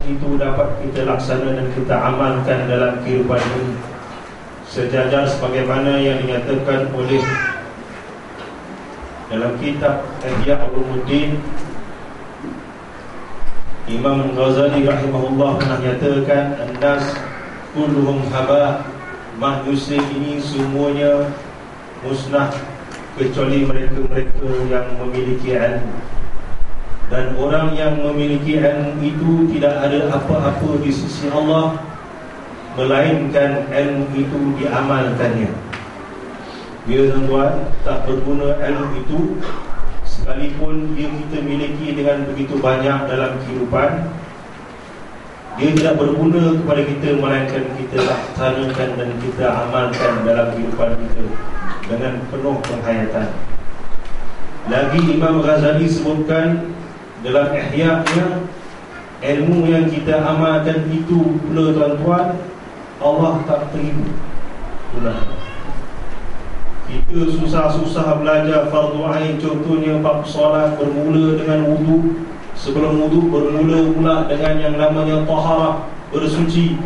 itu dapat kita laksana dan kita amalkan dalam kehidupan ini, sejajar sebagaimana yang dinyatakan oleh dalam kitab Ihya Ulumuddin. Imam Ghazali rahimahullah pernah nyatakan, an-nas kulluhum haba, manusia ini semuanya musnah kecuali mereka-mereka yang memiliki ilmu. Dan orang yang memiliki ilmu itu tidak ada apa-apa di sisi Allah melainkan ilmu itu diamalkannya. Bila tuan-tuan tak berguna ilmu itu, sekalipun dia kita miliki dengan begitu banyak dalam kehidupan, dia tidak berguna kepada kita melainkan kita laksanakan dan kita amalkan dalam kehidupan kita dengan penuh penghayatan. Lagi Imam Ghazali sebutkan dalam Ihya-nya, ilmu yang kita amalkan itu pula tuan-tuan, Allah tak terima pula. Kita susah-susah belajar fardu ain, contohnya bab solat, bermula dengan wudu. Sebelum wudu bermula pula dengan yang namanya taharah, bersuci.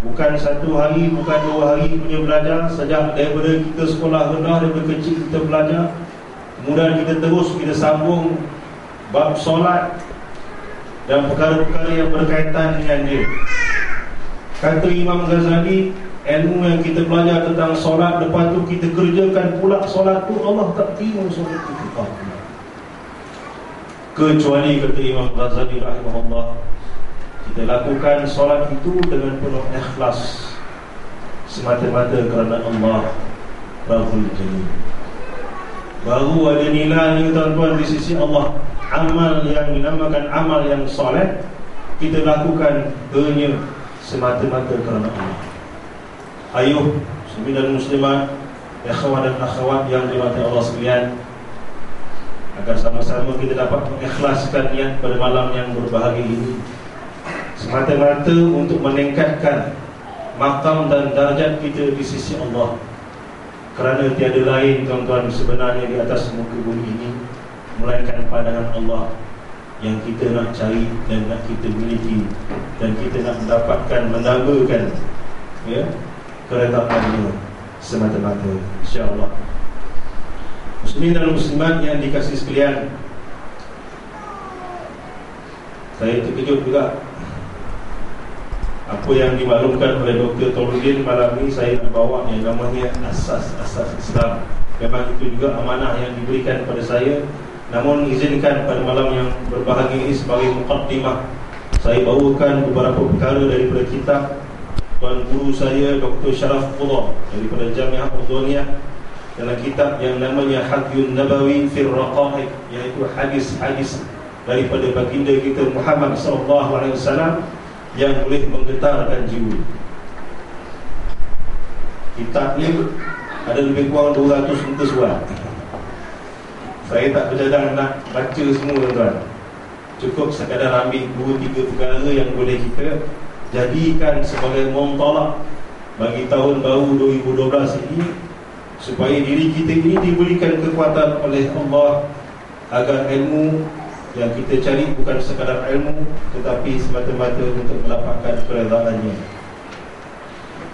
Bukan satu hari, bukan 2 hari punya belajar. Sejak daripada kita sekolah rendah, daripada kecil kita belajar, kemudian kita terus kita sambung bab solat dan perkara-perkara yang berkaitan dengan dia. Kata Imam Ghazali, ilmu yang kita belajar tentang solat, lepas tu kita kerjakan pula solat tu, Allah tak terima solat itu. Kecuali, kata Imam Ghazali rahimahullah, kita lakukan solat itu dengan penuh ikhlas, semata-mata kerana Allah Rabbul Jalil. Baru ada nilainya tuan-tuan di sisi Allah. Amal yang dinamakan amal yang soleh, kita lakukan hanya semata-mata kerana Allah. Ayuh muslimin dan muslimat, ikhwan dan akhwat yang dirahmati Allah sekalian, agar sama-sama kita dapat mengikhlaskan niat pada malam yang berbahagia ini, semata-mata untuk meningkatkan makam dan darjat kita di sisi Allah. Kerana tiada lain tuan-tuan sebenarnya di atas muka bumi ini melainkan pandangan Allah yang kita nak cari dan nak kita miliki, dan kita nak mendapatkan, mendambakan, ya, keretapannya semata-mata, insya-Allah. Muslimin dan muslimat yang dikasihi sekalian, saya terkejut juga apa yang dimaklumkan oleh Dr. Tauhidin malam ini. Saya nak bawa yang namanya asas-asas Islam. Memang itu juga amanah yang diberikan kepada saya. Namun izinkan pada malam yang berbahagia ini sebagai muqaddimah, saya bawakan beberapa perkara daripada kitab tuan guru saya Dr. Sharaf Qudha daripada Jamiah Urduniyah, dalam kitab yang namanya Hadiyun Nabawi fir Raqaiq, iaitu hadis-hadis daripada baginda kita Muhammad SAW yang boleh menggetarkan jiwa. Kitab ni ada lebih kurang 200 muka surat. Saya tak bercadang nak baca semua tuan-tuan. Cukup sekadar ambil 2-3 perkara yang boleh kita jadikan sebagai muntalaq bagi tahun baru 2012 ini, supaya diri kita ini diberikan kekuatan oleh Allah agar ilmu yang kita cari bukan sekadar ilmu, tetapi semata-mata untuk mendapatkan keredaannya.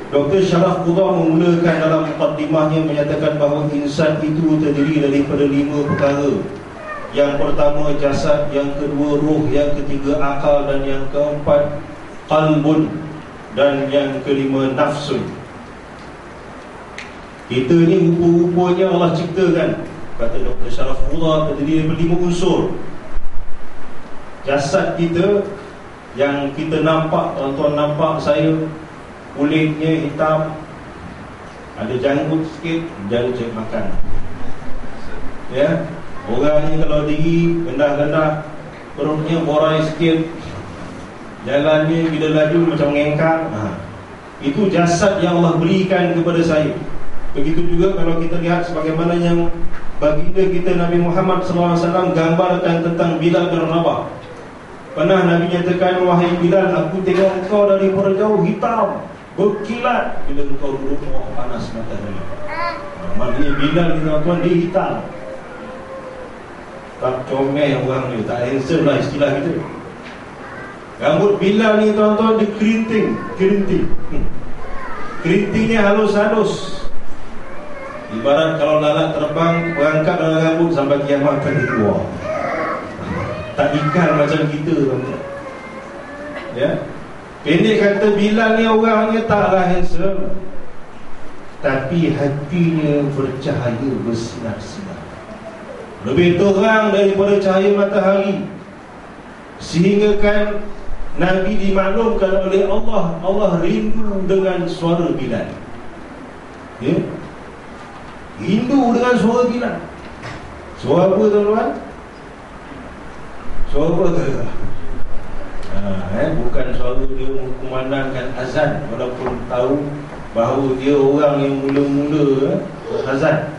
Dr. Sharaf Qudha memulakan dalam muqaddimahnya menyatakan bahawa insan itu terdiri daripada 5 perkara. Yang pertama jasad, yang kedua ruh, yang ketiga akal, dan yang keempat qalbun, dan yang kelima nafsun. Kita ni rupa-rupanya Allah ciptakan, kata Dr. Sharaf Qudha, terdiri daripada 5 unsur. Jasad kita yang kita nampak, tuan-tuan nampak saya, kulitnya hitam, ada janggut sikit, jangan cek makan. Ya, orangnya kalau diri rendah-rendah, perutnya borai sikit, jalannya bila laju macam ngengkang. Itu jasad yang Allah berikan kepada saya. Begitu juga kalau kita lihat sebagaimana yang baginda kita Nabi Muhammad SAW gambarkan tentang Bilal bin Rabah. Pernah Nabi nyatakan, wahai Bilal, aku tengok engkau daripada jauh hitam, berkilat, bila engkau duduk panas matahari. Maknanya Bilal ni tuan-tuan, dia hitam, tak comel orang ni, tak handsome lah istilah kita. Rambut Bilal ni tuan-tuan dikerinting. Kerintingnya halus-halus. Ibarat kalau lalat terbang, berangkat dalam rambut sampai kiamat akan keluar. Tak ikan macam kita, tuan-tuan. Ya. Pendek kata, Bilal ni orangnya taklah handsome, tapi hatinya bercahaya, bersinar-sinar, lebih terang daripada cahaya matahari. Sehingga kan Nabi dimaklumkan oleh Allah, Allah rindu dengan suara Bilal. Ya? Rindu dengan suara Bilal. Suara apa tuan-tuan? Suara apa tuan-tuan? Bukan suara dia memandangkan azan, walaupun tahu bahawa dia orang yang mula-mula azan.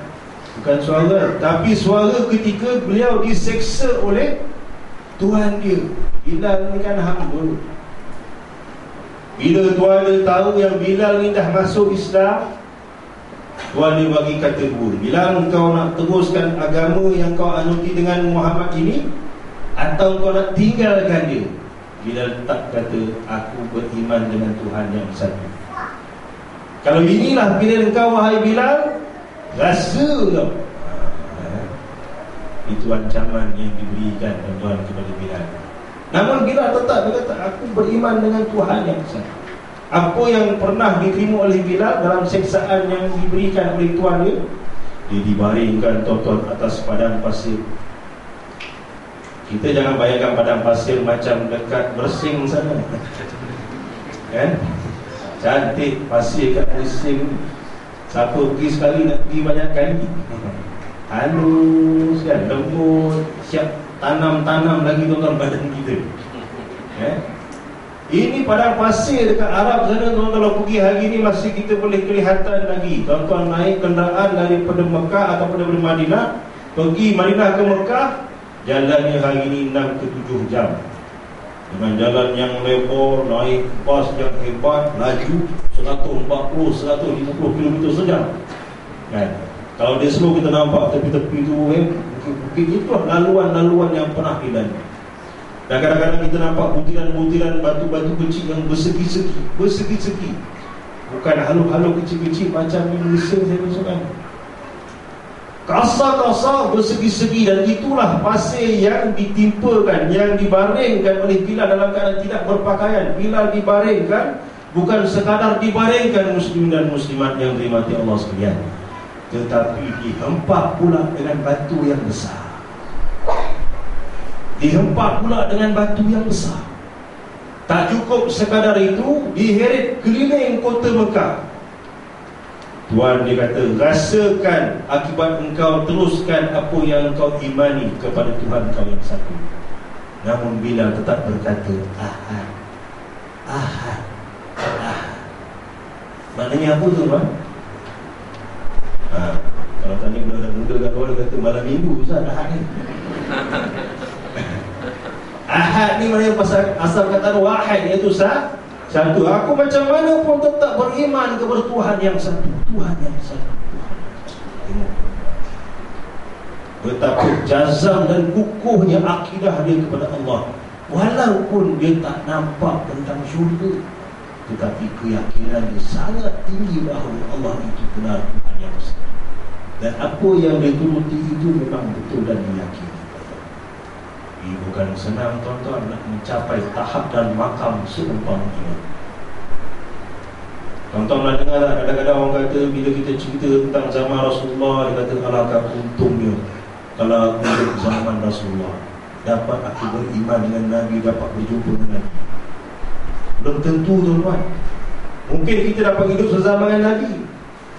Bukan suara, tapi suara ketika beliau diseksa oleh Tuhan dia. Bilal ni kan hamba. Bila Tuhan dia tahu yang Bilal ni dah masuk Islam, Tuhan dia bagi kata dua. Bilal, engkau nak teruskan agama yang kau anuti dengan Muhammad ini, atau kau nak tinggalkan dia? Bilal tak kata, aku beriman dengan Tuhan yang satu. Kalau inilah pilihan engkau wahai Bilal, rasa kau. Itu ancaman yang diberikan Tuhan kepada Bilal. Namun Bilal tetap berkata, aku beriman dengan Tuhan yang satu. Apa yang pernah diterima oleh Bilal dalam seksaan yang diberikan oleh Tuhan dia, dia dibaringkan tuan-tuan atas padang pasir. Kita jangan bayangkan padang pasir macam dekat Bersing sana, kan? Cantik pasir kat Bersing. Siapa pergi sekali nak pergi banyak kali. Halus kan, lembut, siap tanam-tanam lagi tuan-tuan badan kita. Ini padang pasir dekat Arab sana tuan-tuan. Kalau pergi hari ni masih kita boleh kelihatan lagi. Tuan-tuan naik kenderaan daripada Mekah ataupun daripada Madinah, pergi Madinah ke Mekah, jalannya hari ni 6 ke 7 jam. Dengan jalan yang lebar, naik bas yang hebat, laju 140-150 km sejam, kan? Kalau dia slow kita nampak tepi-tepi tu, bukit-bukit itu laluan-laluan yang pernah dilalui. Dan kadang-kadang kita nampak butiran-butiran batu-batu kecil yang bersegi-segi. Bukan halu-halu kecil-kecil macam di Malaysia saya masukkan. Kasar-kasar, bersegi-segi. Dan itulah pasir yang ditimpakan, yang dibaringkan oleh Bilal dalam keadaan tidak berpakaian. Bilal dibaringkan, bukan sekadar dibaringkan muslimin dan muslimat yang dirahmati Allah sekalian, tetapi dihempak pula dengan batu yang besar. Dihempak pula dengan batu yang besar. Tak cukup sekadar itu, diheret keliling kota Mekah. Tuhan dia kata, rasakan akibat engkau teruskan apa yang engkau imani kepada Tuhan kau yang satu. Namun Bilal tetap berkata, Ahad, Ahad, Ahad. Maknanya apa tu, Tuhan? Kalau tanya budak muda kat luar, dia kata malam minggu Ustaz, Ahad ni. Ahad ni maknanya asal kata wahid, iaitu satu. Aku macam mana pun tetap beriman kepada Tuhan yang satu. Tuhan yang satu. Tengok betapa jazam dan kukuhnya akidah dia kepada Allah. Walaupun dia tak nampak tentang syurga, tetapi keyakinan dia sangat tinggi bahawa Allah itu benar, Tuhan yang satu. Dan apa yang dia turuti itu memang betul dan diyakini. Ini bukan senang tuan-tuan nak mencapai tahap dan makam seumpama ini. Tuan-tuan nak dengar tak, kadang-kadang orang kata bila kita cerita tentang zaman Rasulullah, dia kata alangkah untungnya kalau aku hidup zaman Rasulullah, dapat aku beriman dengan Nabi, dapat berjumpa dengan Nabi. Belum tentu tuan-tuan. Mungkin kita dapat hidup sezaman dengan Nabi,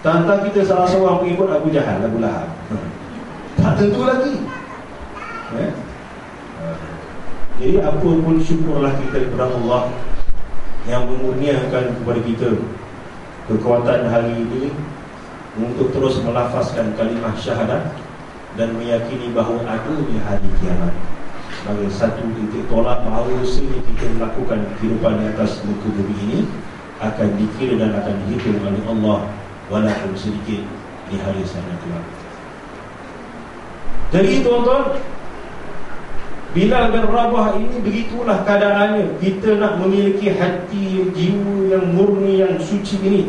tantang kita salah seorang pengikut Abu Jahal, Abu Lahab. Tak tentu lagi. Jadi apa pun syukurlah kita kepada Allah yang mengurniakan kepada kita kekuatan hari ini untuk terus melafazkan kalimah syahadat dan meyakini bahawa ada di hari kiamat sebagai satu titik tolak bahawa usaha kita melakukan kehidupan di atas muka bumi ini akan dikira dan akan dihitung oleh Allah walaupun sedikit di hari sana kelak. Jadi tuan-tuan, Bilal bin Rabah ini begitulah keadaannya. Kita nak memiliki hati, jiwa yang murni, yang suci ini.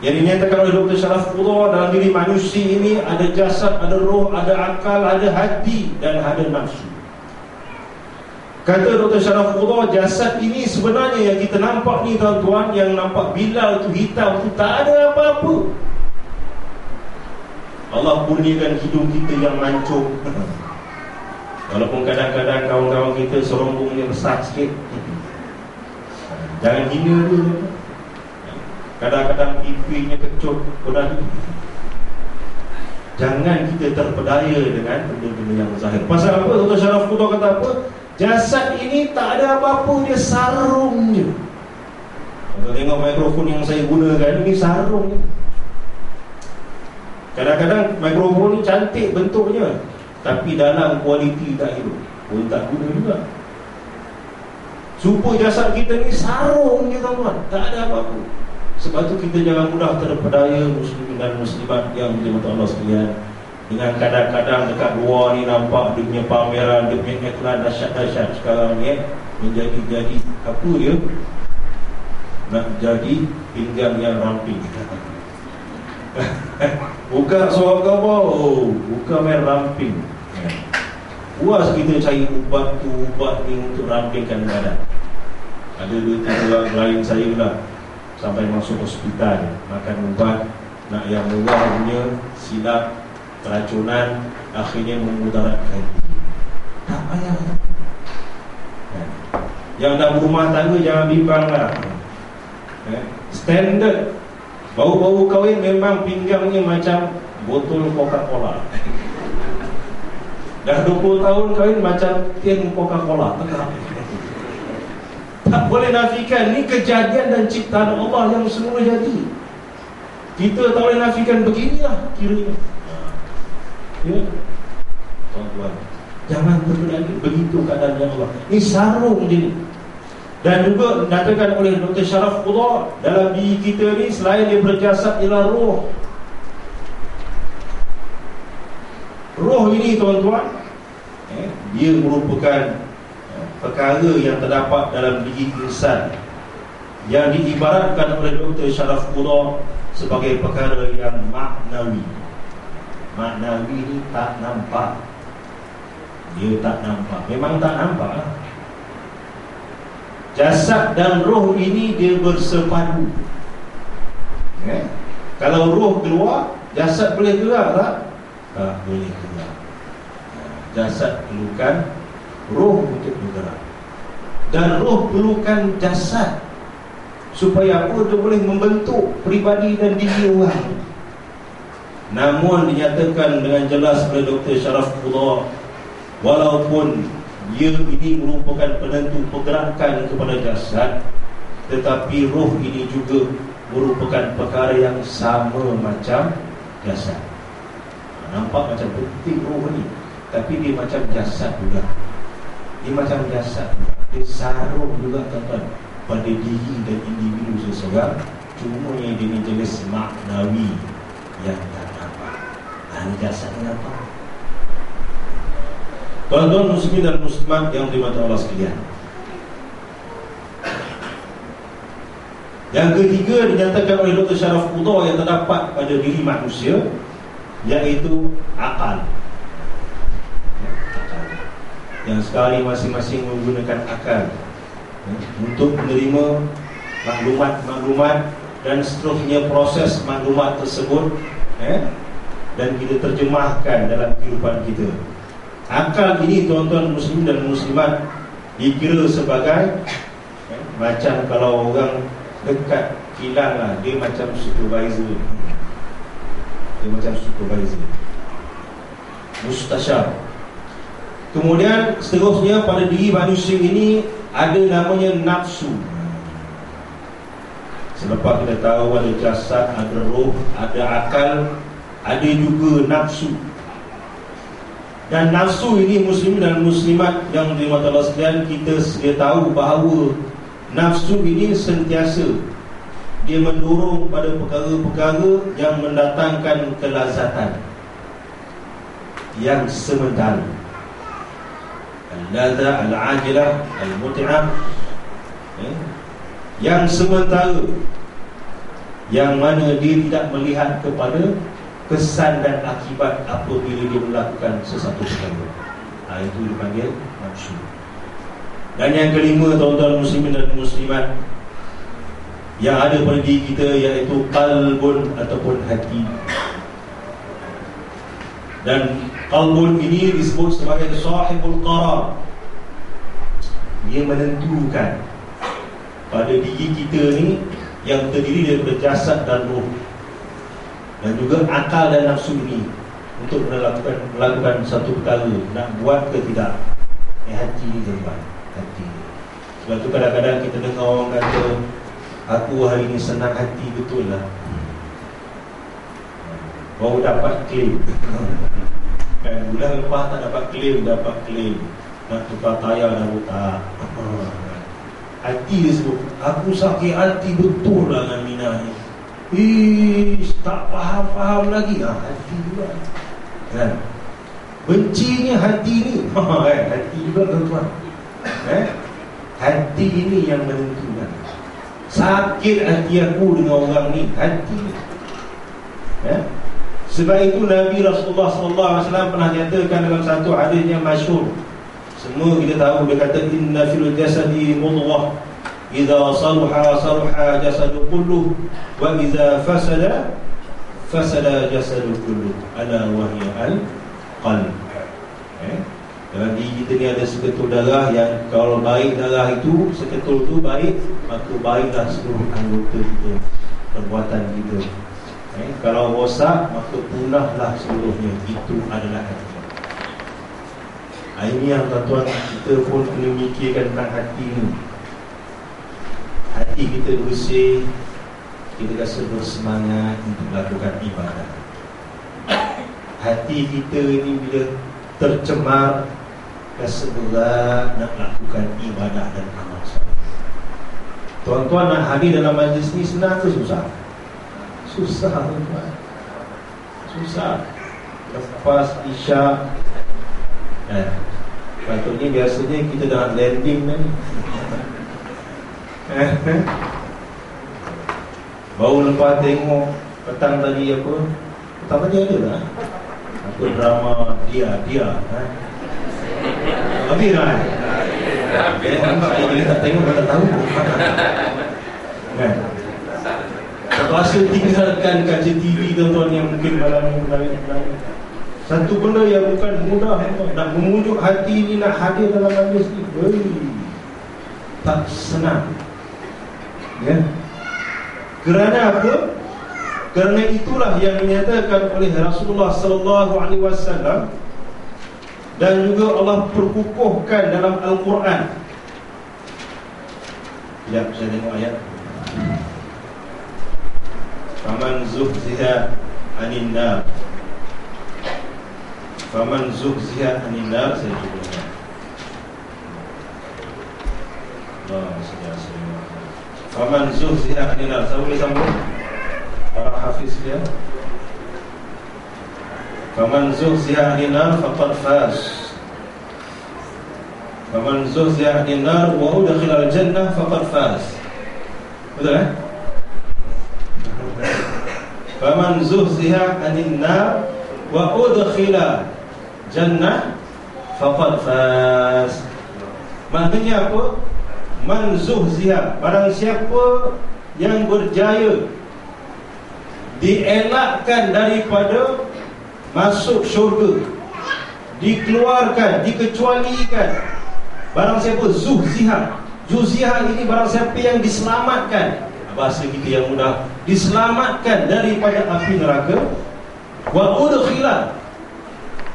Yang dinyatakan oleh Dr. Sharaf Qudha, dalam diri manusia ini ada jasad, ada roh, ada akal, ada hati dan ada nafsu. Kata Dr. Sharaf Qudha, jasad ini sebenarnya yang kita nampak ni tuan-tuan, yang nampak Bilal tu hitam tu, tak ada apa-apa. Allah kurniakan hidung kita yang mancung. Walaupun kadang-kadang kawan-kawan kita serombongnya besar sikit, jangan hina dia. Kadang-kadang pipinya kecut. Jangan kita terpedaya dengan benda-benda yang zahir. Pasal apa? Dr. Sharaf Qudha kata apa? Jasad ini tak ada apa-apa, dia sarung je. Kalau tengok mikrofon yang saya gunakan, ini sarung je. Kadang-kadang mikrofon ni cantik bentuknya, tapi dalam kualiti tak hidup, pun tak guna juga. Supaya jasad kita ni sarung je tuan-tuan, tak ada apa-apa. Sebab tu kita jangan mudah terpedaya muslimin dan muslimat yang dirahmati Allah sekalian. Dengan kadang-kadang dekat luar ni nampak dia punya pameran, dia punya iklan dahsyat-dahsyat sekarang ni, menjadi apa dia? Nak jadi pinggang yang ramping. Buka suara kau, buka main ramping. Puas kita cari ubat tu, ubat ni untuk rampingkan badan. Ada 2-3 orang lain saya lah, sampai masuk hospital, makan ubat, nak yang murah punya, silap, keracunan, akhirnya memudaratkan. Tak payah. Yang dah berumah tangga jangan bimbang lah. Standard bau-bau kahwin memang pinggangnya macam botol Coca-Cola. Dah 20 tahun kahwin macam tin Coca-Cola. Tak boleh nafikan, ni kejadian dan ciptaan Allah yang semula jadi. Kita tak boleh nafikan, beginilah kiranya. Ya, tuan-tuan, jangan terpedaya, begitu keadaan yang Allah. Ini sarung je ni. Dan juga dikatakan oleh Dr. Sharaf Qudha, dalam diri kita ni selain dia berjasad ialah roh. Roh ini tuan-tuan, dia merupakan perkara yang terdapat dalam diri insan, yang diibaratkan oleh Dr. Sharaf Qudha sebagai perkara yang maknawi. Maknawi ni tak nampak. Dia tak nampak, memang tak nampak lah. Jasad dan roh ini dia bersepadu. Kalau roh keluar, jasad boleh keluar tak? Tak boleh keluar. Jasad perlukan roh untuk bergerak, dan roh perlukan jasad supaya apa? Dia boleh membentuk peribadi dan diri orang. Namun dinyatakan dengan jelas oleh Dr. Sharaf Qudha, walaupun dia ini merupakan penentu pergerakan kepada jasad, tetapi roh ini juga merupakan perkara yang sama macam jasad. Nampak macam penting roh ni, tapi dia macam jasad juga. Dia macam jasad juga. Dia sarung juga tuan-tuan pada diri dan individu seseorang. Cuma yang dia ni jenis maknawi yang tak nampak. Ini jasad ni apa? Tuan-tuan muslimin dan muslimat yang dirahmati Allah sekalian, yang ketiga dinyatakan oleh Dr. Sharaf Qudha yang terdapat pada diri manusia, iaitu akal. Yang sekali masing-masing menggunakan akal untuk menerima maklumat-maklumat dan seterusnya proses maklumat tersebut, dan kita terjemahkan dalam kehidupan kita. Akal ini tuan-tuan muslimin dan muslimat dikira sebagai macam kalau orang dekat kilang lah, dia macam supervisor. Dia macam supervisor, mustasyar. Kemudian seterusnya pada diri manusia ini ada namanya nafsu. Selepas kita tahu ada jasad, ada roh, ada akal, ada juga nafsu. Dan nafsu ini muslim dan muslimat yang dirahmati Allah sekalian, kita sedia tahu bahawa nafsu ini sentiasa dia mendorong pada perkara-perkara yang mendatangkan kelazatan yang sementara. al-ladha, al-ajilah, al-mut'ah, yang sementara, yang mana dia tidak melihat kepada kesan dan akibat apabila dia melakukan sesuatu perkara. Itu dipanggil nafsu. Dan yang kelima, tuan-tuan muslimin dan muslimat, yang ada pada diri kita, iaitu qalbun ataupun hati. Dan qalbun ini disebut sebagai sahibul qarar. Dia menentukan pada diri kita ni yang terdiri daripada jasad dan roh, dan juga akal dan nafsu ni untuk melakukan satu perkara, nak buat ke tidak. Hati ni tuan-tuan, hati. Sebab tu kadang-kadang kita dengar orang kata, aku hari ni senang hati, betul lah, baru dapat claim. Kan bulan lepas tak dapat claim, dapat claim. Nak tukar tayar dah tak. Hati dia sebut, aku sakit hati betul lah dengan Mina ni. Tak faham lagi. Hati juga kan? Bencinya hati ni. Hati juga tuan-tuan. Hati ini yang menentukan. Sakit hati aku dengan orang ni, hati ni. Sebab itu Nabi Rasulullah SAW pernah nyatakan dalam satu hadis yang masyhur. Semua kita tahu, dia kata, inna fil jasadi mudghah, idza saluha saluha jasadu kulluh, wa idza fasada fasada jasadu kulluh, ala wa hiya al-qalb. Dalam diri kita ni ada seketul darah yang kalau baik darah itu, seketul tu baik, maka baiklah seluruh anggota kita, perbuatan kita. Kalau rosak, maka punahlah seluruhnya. Itu adalah hati. Ini yang tuan-tuan, kita pun kena mikirkan tentang hati ni. Hati kita bersih, kita rasa bersemangat untuk melakukan ibadah. Hati kita ni bila tercemar, rasa berat nak lakukan ibadah dan amal soleh. Tuan-tuan nak hadir dalam majlis ni senang ke susah? Susah tuan-tuan, susah. Lepas isyak, patutnya biasanya kita dah landing ni. Baru lepas tengok petang tadi apa? Petang tadi ada lah apa drama dia habis lah. Kita tak tengok, kita tak tahu kan? Terpaksa tinggalkan kaca TV tuan-tuan yang mungkin malam satu benda yang bukan mudah, nak memujuk hati ni, nak hadir dalam majlis ni, tak senang. Kerana apa? Kerana itulah yang dinyatakan oleh Rasulullah SAW, dan juga Allah perkukuhkan dalam Al-Quran. Sekejap, saya tengok ayat. Faman zuhziha anin nar, faman zuhziha anin nar, saya cuba. Faman zuhziha anin nar. Saya boleh sambung para hafiz dia. Faman zuhziha anin nar faqad faz. Faman zuhziha anin nar wa udkhila al-jannah faqad faz. Betul Faman zuhziha anin nar wa udkhila jannah faqad faz. Maksudnya apa? Man zuhziha, barang siapa yang berjaya dielakkan daripada masuk syurga, dikeluarkan, dikecualikan. Barang siapa zuhziha. Zuhziha ini barang siapa yang diselamatkan, bahasa kita yang mudah, diselamatkan daripada api neraka. Wa udkhila,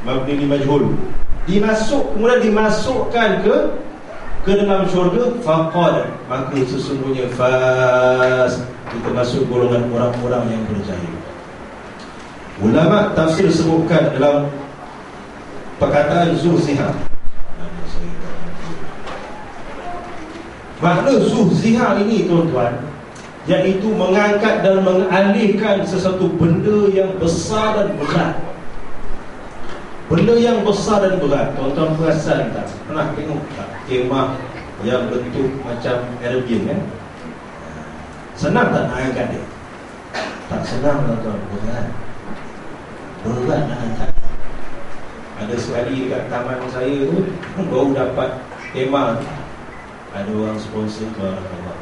mabni majhul, kemudian dimasukkan ke dalam syurga. Faqad, maka sesungguhnya faz, kita masuk golongan orang-orang yang berjaya. Ulama tafsir sebutkan dalam perkataan zuhziha, makna zuhziha ini tuan-tuan, iaitu mengangkat dan mengalihkan sesuatu benda yang besar dan berat benda yang besar dan berat. Tuan-tuan perasan tak? Pernah tengok tak kemah yang bentuk macam aeroplane kan? Senang tak nak angkat dia? Tak senang tuan-tuan, berat. Berat nak angkat. Ada sekali dekat taman saya tu, baru dapat kemah, ada orang sponsor Allah.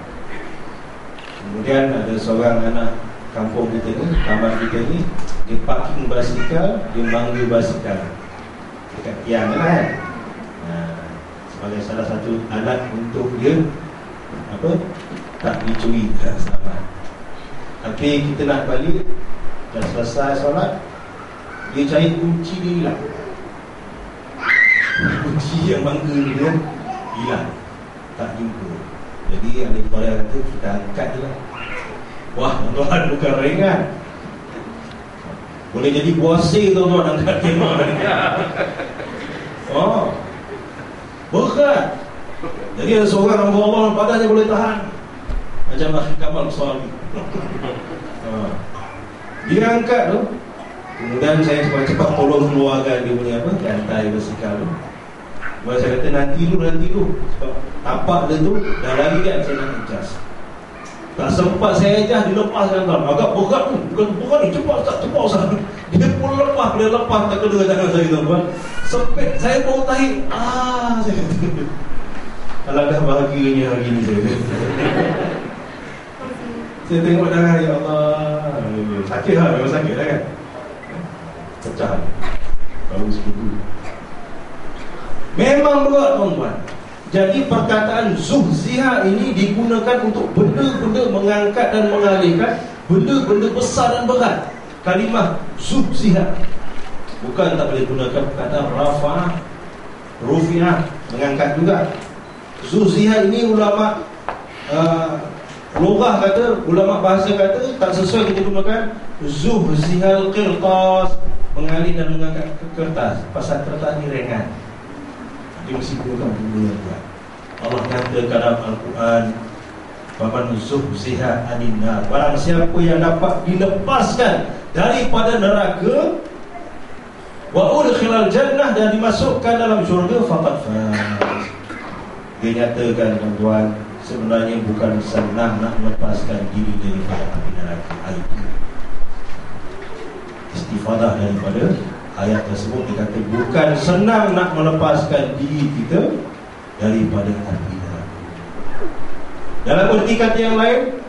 Kemudian ada seorang anak kampung kita ni, taman kita ni, dia parking basikal, dia manggil basikal dekat tiang kan. Sebagai salah satu alat untuk dia tak dicuri, selamat. Tapi kita nak balik, dah selesai solat, dia cari kunci dia hilang. Kunci yang manggil dia hilang, tak jumpa. Jadi ahli Korea kata kita angkat je lah. Wah tuan-tuan, bukan ringan. Boleh jadi puasa tuan-tuan angkat kemah ni. Berat. Jadi ada seorang hamba Allah badannya boleh tahan, macam Akhir Kamal Salih. Dia angkat tu. Kemudian saya cepat-cepat tolong keluarkan dia punya rantai basikal tu. Kemudian saya kata nanti dulu sebab tapak dia tu dah lari kan, saya nak adjust. Tak sempat saya adjust, dia lepaskan tuan. Agak berat tu, bukan ni, cepat Ustaz. Dia pun lepas, dia lepas tak kena tangan saya tuan. Sepet saya baru tarik. Saya kata alangkah bahagianya hari ni saya. Saya tengok tangan, ya Allah, sakit lah, memang sakit lah kan. Pecah baru sebutu. Memang berat tuan-tuan. Jadi perkataan zuhziha ini digunakan untuk benda-benda mengangkat dan mengalihkan benda-benda besar dan berat. Kalimah zuhziha. Bukan tak boleh gunakan perkataan rafa'ah, rufi'ah, mengangkat juga. Zuhziha ini ulama lughah kata, ulama bahasa kata tak sesuai kita gunakan zuhzihal qirtas, mengalih dan mengangkat kertas. Pasal kertas ni ringan, dia mesti gunakan benda yang berat. Allah nyatakan dalam Al-Quran, faman zuhziha anin nar, barang siapa yang dapat dilepaskan daripada neraka, wa udkhilal jannah, dan dimasukkan dalam syurga, faqad faz. Dia nyatakan tuan-tuan, sebenarnya bukan senang nak melepaskan diri daripada api neraka. Itu istifadah daripada ayat tersebut. Dia kata bukan senang nak melepaskan diri kita daripada api neraka. Dalam erti kata yang lain,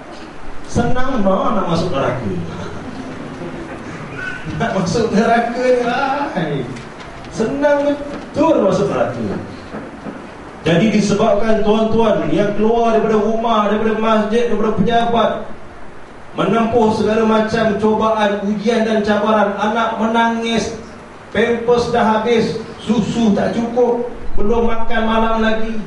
senang nak masuk neraka. Nak masuk neraka ni senang betul masuk neraka. Jadi disebabkan tuan-tuan yang keluar daripada rumah, daripada masjid, daripada pejabat, menempuh segala macam cobaan, ujian dan cabaran, anak menangis, pampers dah habis, susu tak cukup, belum makan malam lagi,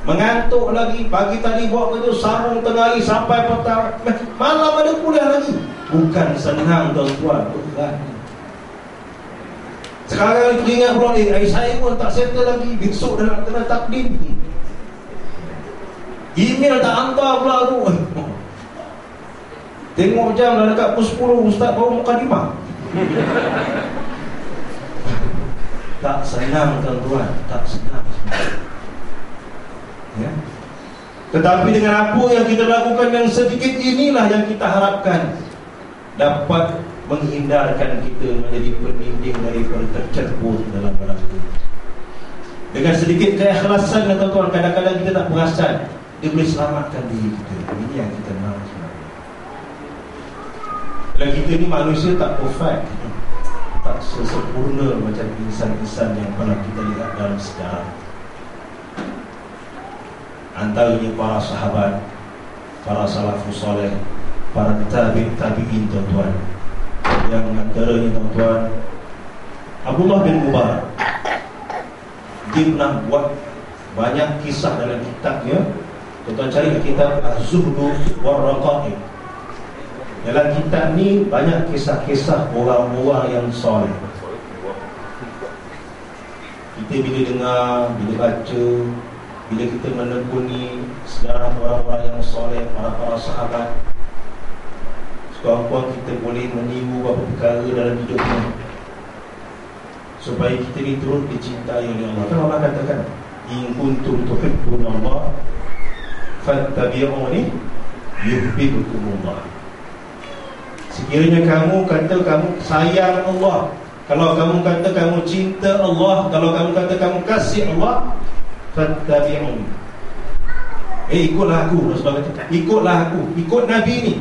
mengantuk lagi, pagi tadi buat kerja sarung tengah hari sampai petang, malam ada kuliah lagi. Bukan senang tuan-tuan, berat. Sekarang kita ingat pula, saya pun tak settle lagi, besok dah nak kena takdim, email tak hantar pula tu. Tengok jam dah dekat pukul 10, ustaz baru mukadimah. Tak senang tuan-tuan, tak senang. Ya? Tetapi dengan apa yang kita lakukan yang sedikit inilah yang kita harapkan dapat menghindarkan kita menjadi pendinding daripada tercerbur dalam neraka. Dengan sedikit keikhlasan tuan-tuan, kadang-kadang kita tak perasan, dia boleh selamatkan diri kita. Ini yang kita mahu sebenarnya. Dan kita ni manusia tak perfect, tak sesempurna macam insan-insan yang pernah kita lihat dalam sejarah. Antaranya para sahabat, para salafus saleh, para tabi'in tuan-tuan. Yang antaranya tuan-tuan, Abdullah bin Mubarak, dia pernah buat banyak kisah dalam kitabnya. Tuan-tuan cari kitab Az-Zuhdu war-Raqaiq. Dalam kitab ni banyak kisah-kisah orang-orang yang soleh. Kita bila dengar, bila baca, bila kita menekuni sejarah orang-orang yang soleh, para sahabat, sekurang-kurang kita boleh meniru beberapa perkara dalam hidupnya. supaya kita ni turut dicintai oleh Allah. Kan Allah katakan, in kuntum tuhibbunallah fattabi'uni yuhibbukumullah. Sekiranya kamu kata kamu sayang Allah, kalau kamu kata kamu cinta Allah, kalau kamu kata kamu kasih Allah, fattabi'uni, ikutlah aku. Rasulullah kata, ikutlah aku, ikut Nabi ni,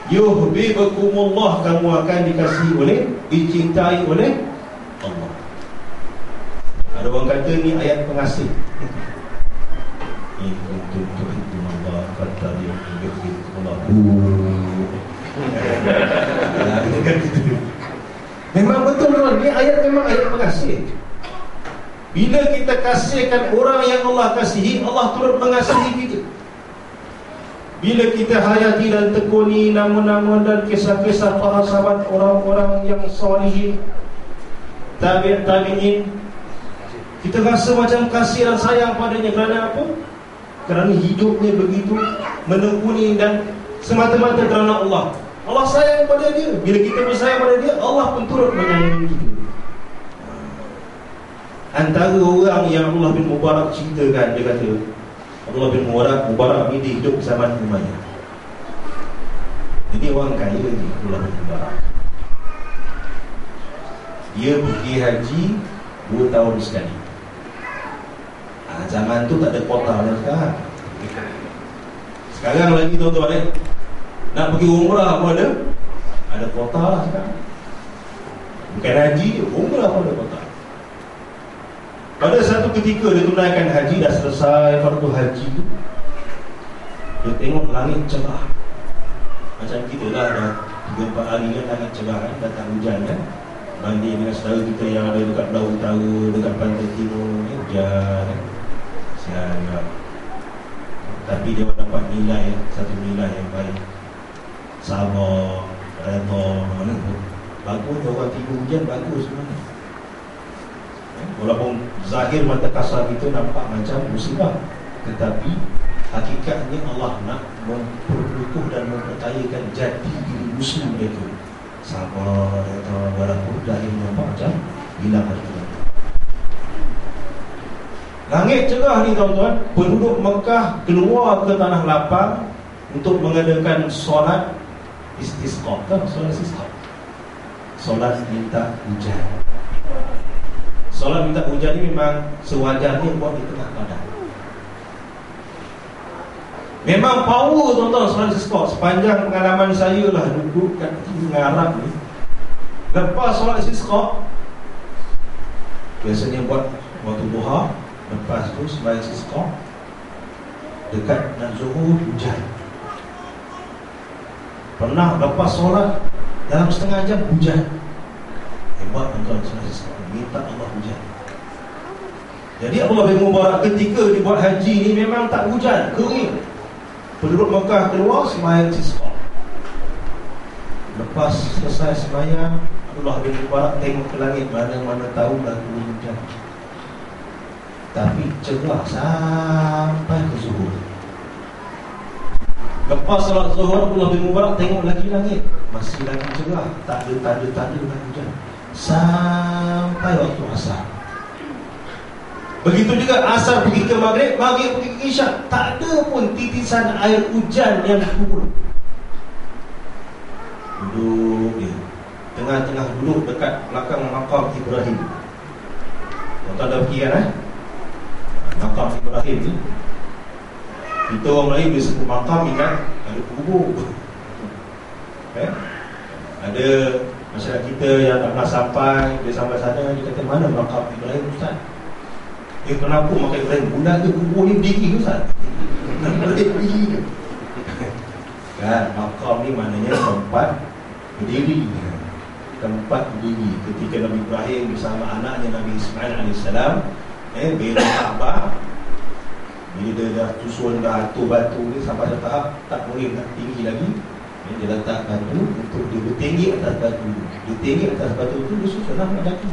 yuhibbukumullah, kamu akan dikasihi oleh, dicintai oleh Allah. Ada orang kata ni ayat pengasih. In kuntum tuhibbunallah fattabi'uni yuhibbukumullah. Memang betul tuan, ni ayat memang ayat pengasih. Bila kita kasihkan orang yang Allah kasihi, Allah turut mengasihi kita. Bila kita hayati dan tekuni nama-nama dan kisah-kisah para sahabat, orang-orang yang salihin, tabi'in, kita rasa macam kasih dan sayang padanya. Kerana apa? Kerana hidupnya begitu menekuni dan semata-mata kerana Allah. Allah sayang pada dia. Bila kita bersayang pada dia, Allah pun turut menyayangi kita. Antara orang yang Allah bin Mubarak ceritakan, dia kata, Allah bin Mubarak ni dia hidup zaman Umayyah. Jadi orang kaya ni Allah bin Mubarak. Dia pergi haji 2 tahun sekali. Zaman tu tak ada kuota macam sekarang. Sekarang lagi tuan-tuan, nak pergi umrah pun ada kuota lah sekarang. Bukan haji, umrah pun ada kuota. Pada satu ketika dia tunaikan haji, dah selesai fardu haji tu, dia tengok langit cerah. Macam kita lah, dah 3-4 hari kan langit cerah kan, datang hujan kan. Banding dengan saudara kita yang ada dekat Belah Utara, dekat pantai timur ni, hujan kan. Siap. Tapi dia dapat nilai, satu nilai yang baik. Sabar, redha, mana pun bagus. Orang tidur hujan bagus sebenarnya. Walaupun zahir mata kasar kita nampak macam musibah, tetapi hakikatnya Allah nak memperlukuh dan mempercayakan jati diri muslim itu. Sabar, redha, walaupun zahir nampak macam hilang harga. Langit cerah ni tuan-tuan, penduduk Mekah keluar ke tanah lapang untuk mengadakan solat istisqa. Solat istisqa, solat minta hujan. Solat minta hujan ni memang sewajarnya buat di tengah padang. Memang power tuan-tuan solat istisqa. Sepanjang pengalaman saya lah duduk kat Arab ni, lepas solat istisqa biasanya buat waktu duha. Lepas tu sembahyang istisqa, dekat nak zuhur hujan. Pernah lepas solat dalam setengah jam hujan. Hebat tuan-tuan solat istisqa, minta Allah hujan. Jadi Allah bin Mubarak ketika dibuat haji ni memang tak hujan, kering. Penduduk Mekah keluar sembahyang istisqa. Lepas selesai sembahyang, Allah bin Mubarak tengok ke langit, mana-mana tahu dah hujan. Tapi cerah sampai ke zuhur. Lepas salat zuhur, Allah bin Mubarak tengok lagi langit, masih lagi cerah, tak ada tanda-tanda dah hujan, sampai waktu asar. Begitu juga asar pergi ke maghrib, maghrib pergi ke isyak, tak ada pun titisan air hujan yang turun. Duduk dia tengah-tengah, duduk dekat belakang makam Ibrahim. Tuan-tuan dah pergi kan makam Ibrahim ni, kita orang Melayu bila sebut makam ingat ada kubur. Ada masyarakat kita yang tak pernah sampai, dia sampai sana, dia kata mana makam Ibrahim Ustaz? Kenapa makam Ibrahim? Bulan ke kubur ni berdiri Ustaz? Berdiri kan, makam ni maknanya tempat berdiri. Tempat berdiri ketika Nabi Ibrahim bersama anaknya Nabi Ismail AS bina Kaabah. Bila dia dah susun, dah atur batu ni sampai satu tahap tak boleh nak tinggi lagi, dia letak batu untuk dia bertinggi atas batu. Dia tinggi atas batu tu, dia susunlah mendaki.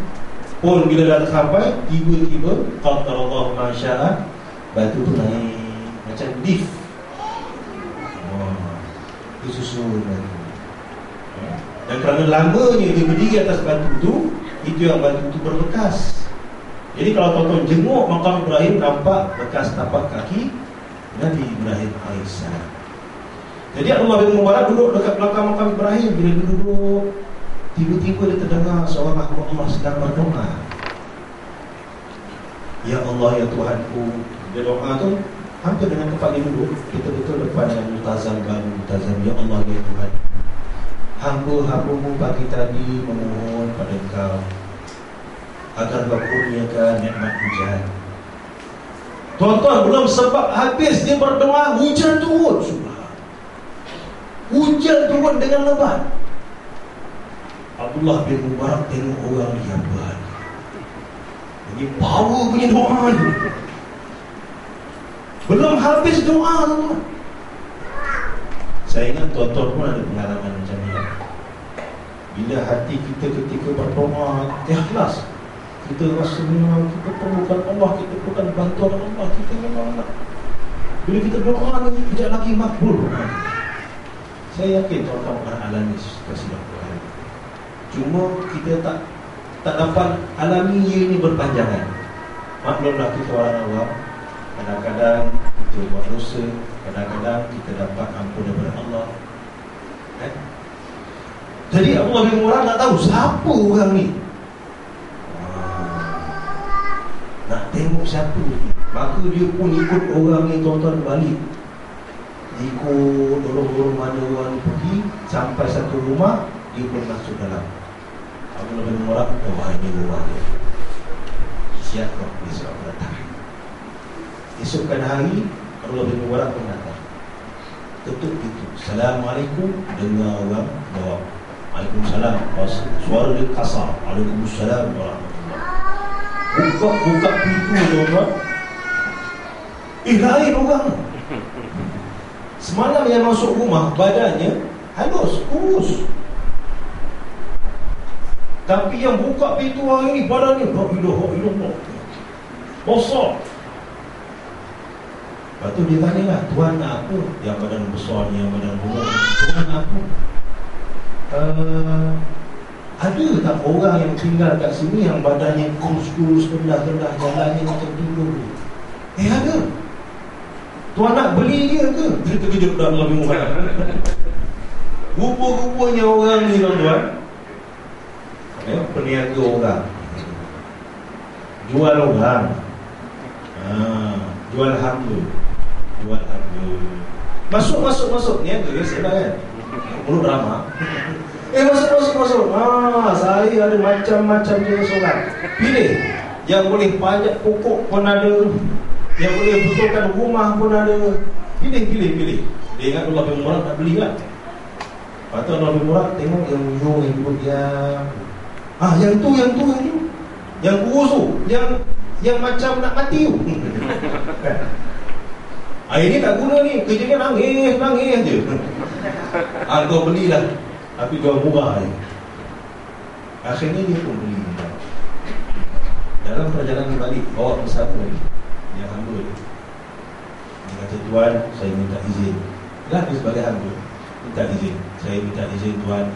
Pun bila dah sampai, tiba-tiba qadarallahu ma syaa, batu tu naik macam lift. Dia susun batu. Dan kerana lamanya dia berdiri atas batu tu, Itu yang batu itu berbekas. Jadi kalau tonton jenguk makam Ibrahim, nampak bekas tapak kaki Nabi Ibrahim alaihissalam. Jadi Allah bin Mubarak duduk dekat belakang makam Ibrahim. Bila dia duduk, tiba-tiba dia terdengar seorang hamba Allah sedang berdoa. Ya Allah, ya Tuhanku. Dia doa tu hampir dengan tempat dia duduk, betul-betul depan dengan multazam baru multazam. Ya Allah, ya Tuhan, hamba-hambamu pagi tadi memohon pada Engkau agar Kau kurniakan nikmat hujan. Tuan-tuan, belum sebab habis dia berdoa, hujan turun. Hujan turun dengan lebat. Abdullah bin Mubarak tengok orang dia buat. Ini power punya doa ni. Belum habis doa tu. Saya ingat tuan-tuan pun ada pengalaman macam ni. Bila hati kita ketika berdoa ikhlas, kita rasa memang kita perlukan Allah, kita perlukan bantuan Allah, kita memang nak. Bila kita doa ni, tidak lagi makbul. Saya yakin tuan-tuan akan alami situasi Tuhan. Cuma kita tak dapat alami ia ini berpanjangan. Maklumlah kita orang awam, kadang-kadang kita buat dosa, kadang-kadang kita dapat ampun daripada Allah. Jadi Allah bin Mubarak nak tahu siapa orang ni. Nak tengok siapa ni. Maka dia pun ikut orang ni, tuan-tuan, balik. Ikut dorong-dorong mana orang ni pergi, sampai satu rumah, dia pun masuk dalam. Allah bin Mubarak, wah ini orang ni, siap kau besok aku datang. Esokkan hari, Allah bin Mubarak pun datang. Ketuk itu, Assalamualaikum. Dengar orang jawab, Waalaikumsalam. Suara dia kasar, Waalaikumsalam warahmatullahi. Buka pintu tuan-tuan. Lain orang. Semalam yang masuk rumah, badannya halus, kurus. Tapi yang buka pintu hari ni, badannya la ilaha illallah, besar. Lepas tu dia tanya lah, Tuan nak apa? Yang badan besar ni, yang badan buruk, Tuan nak apa? Ada tak orang yang tinggal kat sini yang badannya kurus-kurus, rendah-rendah, jalannya macam tidur? Ada. Tuan nak beli dia ke? Dia terkejut dah Allah bin Mubarak. Rupa-rupanya orang ni, tuan-tuan, peniaga orang, jual orang, jual harga. Masuk niaga ya, sedang kan? Mulut drama. Masuk. Saya ada macam-macam jenis orang. Pilih. Yang boleh pajak pokok pun ada, yang boleh betulkan rumah pun ada. Pilih. Dia ingat Allah bin Mubarak nak beli kan? Lepas tu Allah bin Mubarak tengok yang ujung, yang duduk yang tu yang kurus tu, yang macam nak mati tu. Ini tak guna ni, kerjanya nangis je. Kau belilah, tapi jual murah je. Akhirnya dia pun beli. Dalam perjalanan balik, bawa bersama lagi yang hamba dia. Dia kata, Tuan, saya minta izin. Dia sebagai hamba, minta izin. Saya minta izin Tuan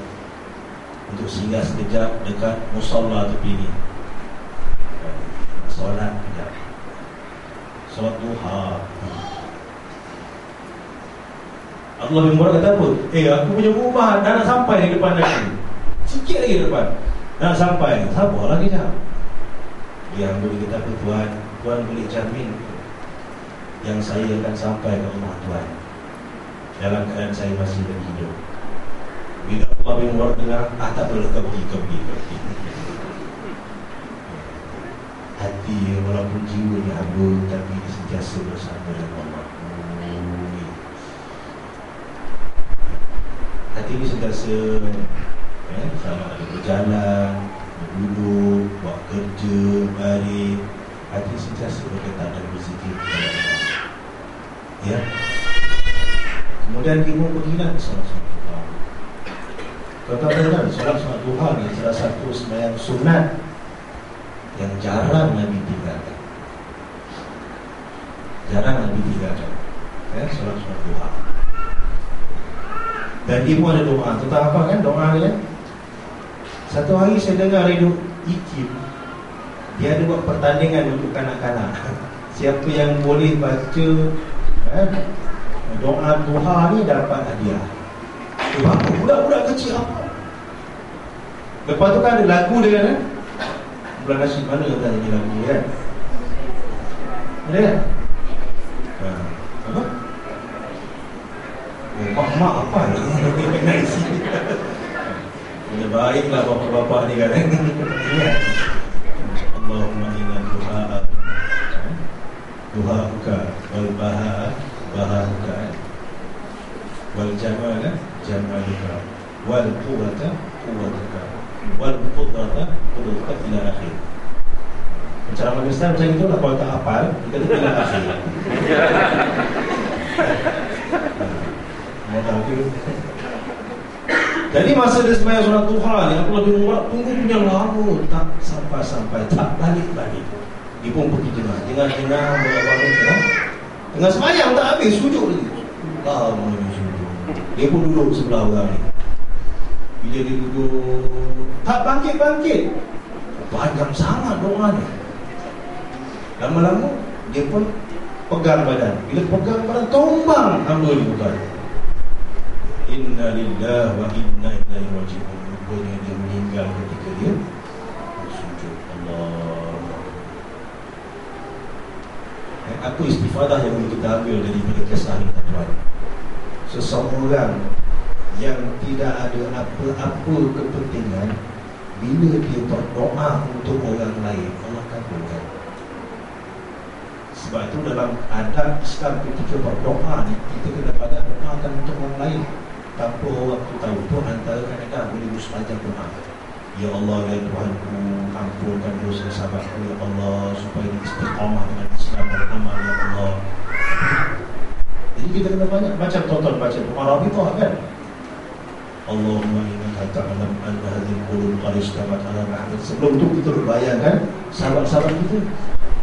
untuk singgah sekejap dekat musalla tepi ni, solat sekejap, solat duha. Allah bin Mubarak kata apa? Aku punya rumah dah nak sampai di depan aku, sikit lagi depan dah nak sampai, sabarlah kejap. Yang boleh kata apa? Tuan boleh jamin yang saya akan sampai ke rumah Tuan dalam keadaan saya masih lagi hidup. Bila Allah bin Mubarak dengar, tak boleh kau pergi. Hati walaupun jiwa ni hamba, tapi dia sentiasa bersama dengan Allah. Hati ni sentiasa sama ada berjalan, duduk, buat kerja, baring. Hati sentiasa berkaitan dan berzikir kepada Allah. Ya. Kemudian dia pun pergilah ke solat duha. Tuan-tuan, solat duha ni salah satu sembahyang sunat yang jarang Nabi tinggalkan. Solat duha. Dan dia pun ada doa. Tuan-tuan apa kan doa dia? Satu hari saya dengar IKIM, dia ada buat pertandingan untuk kanak-kanak. Siapa yang boleh baca doa duha ni dapat hadiah. Berapa budak-budak kecil apa? Lepas tu kan ada lagu dia kan, bulan nasyid mana yang tanya lagu kan? Ada kan? Apa? Oh, mak apa ni? Ya baiklah bapak-bapak ni kan. Allahumma inna duha'uka wal baha'uka wal jamala jamaluka wal quwwata quwwatuka wal qudrata qudratuka ila akhir. Cara Pakistan macam itu lah. Kalau tak hafal kita ila akhir. Jadi masa dia sembahyang solat duha ni, aku lebih murah tunggu punya lama, tak sampai-sampai, tak balik-balik. Dia pun pergi dengar bawa-bawa kan. Tengah sembahyang tak habis, sujud lagi. Lama dia sujud. Dia pun duduk sebelah orang ni. Bila dia duduk, tak bangkit-bangkit. Panjang sangat doa ni. Lama-lama dia pun pegang badan. Bila pegang badan, tombang hamba dia bukan. Inna lillahi wa inna ilaihi raji'un. Rupanya dia meninggal ketika dia sujud. Allah. Apa istifadah yang boleh kita ambil daripada kisah ini, tuan? Seseorang yang tidak ada apa-apa kepentingan, bila dia berdoa untuk orang lain, Allah kabulkan. Sebab itu dalam adab Islam ketika berdoa ni, kita kena pada doakan untuk orang lain tanpa orang tu tahu. Tu antara kadang-kadang boleh mustajab doa. Ya Allah, ya Tuhanku, ampunkan dosa sahabatku ya Allah, supaya dia istiqamah dengan Islam dan amal ya Allah. Jadi kita kena banyak macam tonton baca doa Rabithah kan. Allahumma innaka ta'lam anna hadhihi al-qulub qad istamat ala Muhammad. Sebelum tu kita bayangkan sahabat-sahabat kita,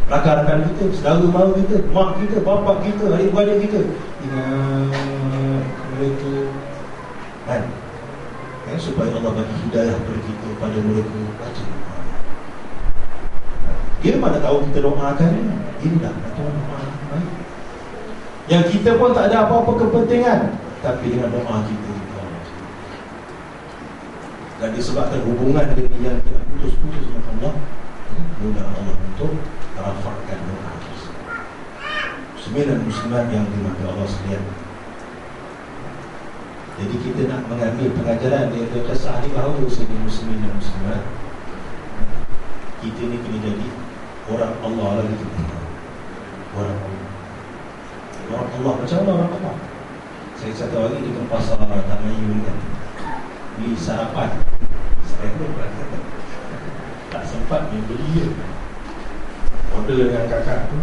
rakan-rakan kita, saudara mara kita, mak kita, bapa kita, adik-beradik kita, ingat mereka kan, supaya Allah bagi hidayah kepada kita, pada mereka baca doa. Dia mana tahu kita doakan indah atau doa baik. Yang kita pun tak ada apa-apa kepentingan, tapi dengan doa kita dan disebabkan hubungan dengan yang tidak putus-putus dengan Allah, mudah Allah untuk rafakkan doa. Muslimin dan muslimat yang dimati Allah sekalian, jadi kita nak mengambil pengajaran dari kisah ni bahawa sebagai muslimin dan muslimat, kita ni kena jadi orang Allah lah gitu. Orang Allah macam mana orang Allah? Saya satu hari di pasar Tamayun kan, di sarapan tak sempat dia beli dia. Order dengan kakak tu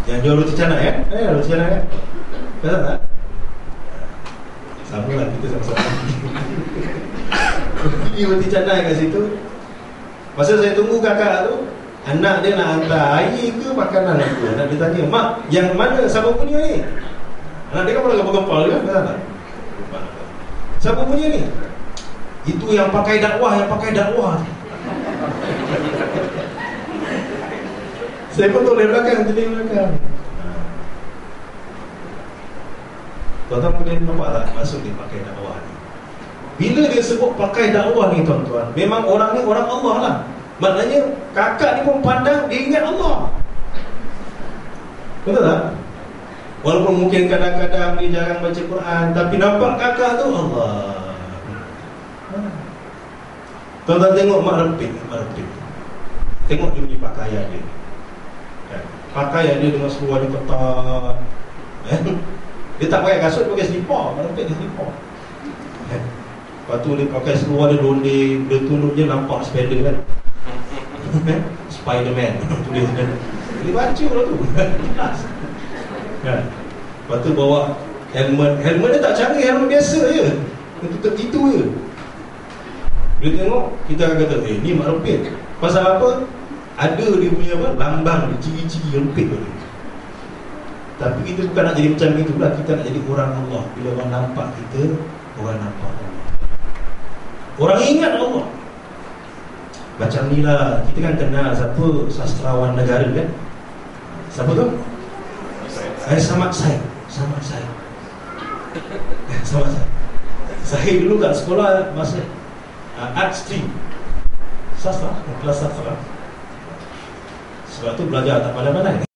yang jual roti canai kan? Roti canai kan? Betul tak? Sama lah, kita sama-sama beli roti canai kat situ. Masa saya tunggu kakak tu, anak dia nak hantar air ke makanan apa, anak dia tanya, mak, yang mana siapa punya ni? Anak dia kan pernah gempal kan? Betul tak? Siapa punya ni? Itu yang pakai dakwah, Saya pun toleh belakang, Tuan-tuan boleh nampak tak maksud dia pakai dakwah ni? Bila dia sebut pakai dakwah ni tuan-tuan, memang orang ni orang Allah lah. Maknanya kakak ni pun pandang, dia ingat Allah. Betul tak? Walaupun mungkin kadang-kadang dia jarang baca Quran, tapi nampak kakak tu Allah. Tuan-tuan tengok Mak Rempit. Tengok dia punya pakaian dia. Pakaian dia dengan seluar dia ketat. Dia tak pakai kasut, dia pakai selipar. Mak Rempit dia selipar. Lepas tu dia pakai seluar dia londek, dia tunduk je nampak Spider kan. Spiderman tulis kan. Dia baca lah tu. Lepas tu bawa helmet. Helmet dia tak canggih, helmet biasa je. Dia tutup itu je. Bila tengok, kita akan kata, ni Mak Rempit. Pasal apa? Ada dia punya apa? Lambang dia, ciri-ciri Rempit tu. Tapi kita bukan nak jadi macam itu lah. Kita nak jadi orang Allah. Bila orang nampak kita, orang nampak Allah. Orang ingat Allah. Macam ni lah, kita kan kenal siapa sastrawan negara kan? Siapa tu? Samad Said. Samad Said. Samad Said. Saya dulu kat sekolah masa art stream, sastra, kelas sastra. Sebab tu belajar tak pandai-pandai.